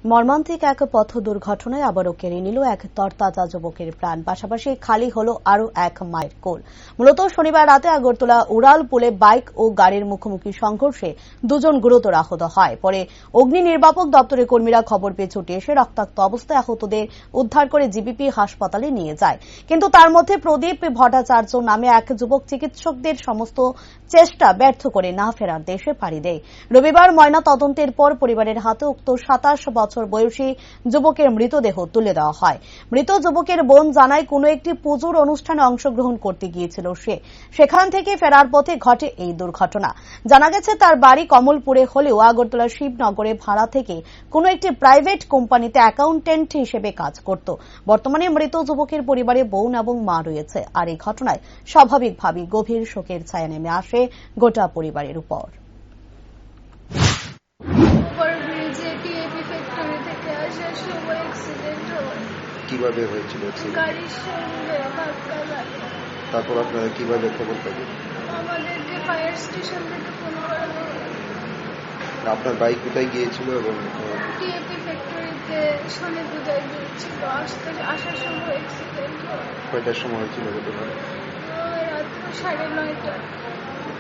মর্মান্তিক এক পথ দুর্ঘটনায় আবারও কেড়ে নিল এক তরতাজা যুবকের প্রাণ, পাশাপাশি খালি হল আরও এক মায়ের কোল। মূলত শনিবার রাতে আগরতলা উড়ালপুলে বাইক ও গাড়ির মুখোমুখি সংঘর্ষে দুজন গুরুতর আহত হয়। পরে অগ্নি নির্বাপক দপ্তরের কর্মীরা খবর পেয়ে ছুটে এসে রক্তাক্ত অবস্থায় আহতদের উদ্ধার করে জিবিপি হাসপাতালে নিয়ে যায়। কিন্তু তার মধ্যে প্রদীপ ভট্টাচার্য নামে এক যুবক চিকিৎসকদের সমস্ত চেষ্টা ব্যর্থ করে না ফেরার দেশে পাড়ি দেয়। রবিবার ময়না তদন্তের পর পরিবারের হাতে উক্ত 27 বছর বয়সী যুবকের মৃতদেহ তুলে দেওয়া হয়। মৃত যুবকের বোন জানায়, কোনো একটি পুজোর অনুষ্ঠানে অংশগ্রহণ করতে গিয়েছিল সে। সেখান থেকে ফেরার পথে ঘটে এই দুর্ঘটনা। জানা গেছে, তার বাড়ি কমলপুরে হলেও আগরতলা শিবনগরে ভাড়া থেকে কোনো একটি প্রাইভেট কোম্পানিতে অ্যাকাউন্টেন্ট হিসেবে কাজ করত। বর্তমানে মৃত যুবকের পরিবারে বোন এবং মা রয়েছে। আর এই ঘটনায় স্বাভাবিকভাবেই গভীর শোকের ছায়া নেমে আসে গোটা পরিবারের উপর। কিভাবে হয়েছিল? গাড়ির সঙ্গে ধাক্কা লাগে। তারপর আপনারা কিভাবে খবর পেলেন? আমাদেরকে ফায়ার স্টেশন থেকে ফোন করা হয়। আপনার বাইক কোথায় গিয়েছিল? এবং টিএপি ফ্যাক্টরিতে শনি পূজায় গিয়েছিল। আসার সময় অ্যাক্সিডেন্ট হয়। কয়টার সময় হয়েছিল ঘটনা? রাত 9:30।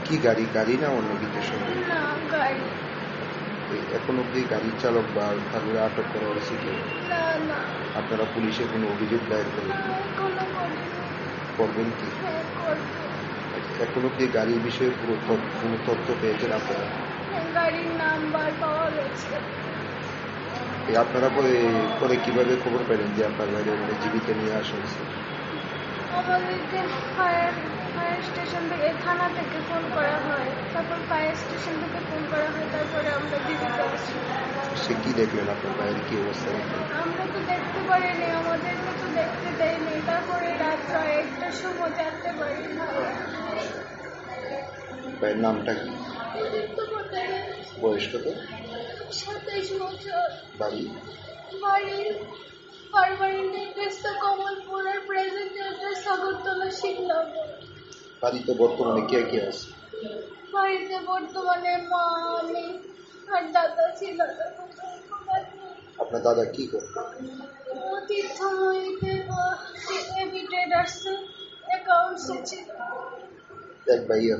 কি গাড়ি না অন্য কিছুর সঙ্গে? না, গাড়ি। এখন অব্দি গাড়ির চালক বা তাদের আটক করা হয়েছে কি? না। আপনারা পুলিশে কোনো অভিযোগ দায়ের করেন? করবেন কি? এখন অব্দি গাড়ির বিষয়ে কোনো তথ্য পেয়েছেন আপনারা? গাড়ির নাম্বার পাওয়া গেছে। আপনারা পরে কিভাবে খবর পেলেন যে আপনার বাইরে জীবিত নিয়ে আসা হয়েছে? আমাদেরকে ফায়ার স্টেশন থেকে, থানা থেকে ফোন করা হয়। তারপর ফায়ার স্টেশন থেকে ফোন করা হয়। তারপরে আমরা জীবিত আসি। সে কি দেখলেন? আপনার বাইরে কি অবস্থা? আমরা তো দেখতে পারিনি, আমাদেরকে তো দেখতে দেয়নি। তারপরে রাত 1টার সময় জানতে পারি। ভাইয়ের নামটা কি? বয়স কত? 27 বছর। বাড়ি পারিবারিক অ্যাড্রেস কমলপুরের, প্রেজেন্ট অ্যাড্রেস আগরতলা শিবনগর। বাড়িতে বর্তমানে কে আছে? বাড়িতে বর্তমানে মা, আমি আর দাদা ছিল। আপনার দাদা কি করে? তীর্থময়ীতে এবি ট্রেডার্সে অ্যাকাউন্টসে ছিল। এক ভাইয়া?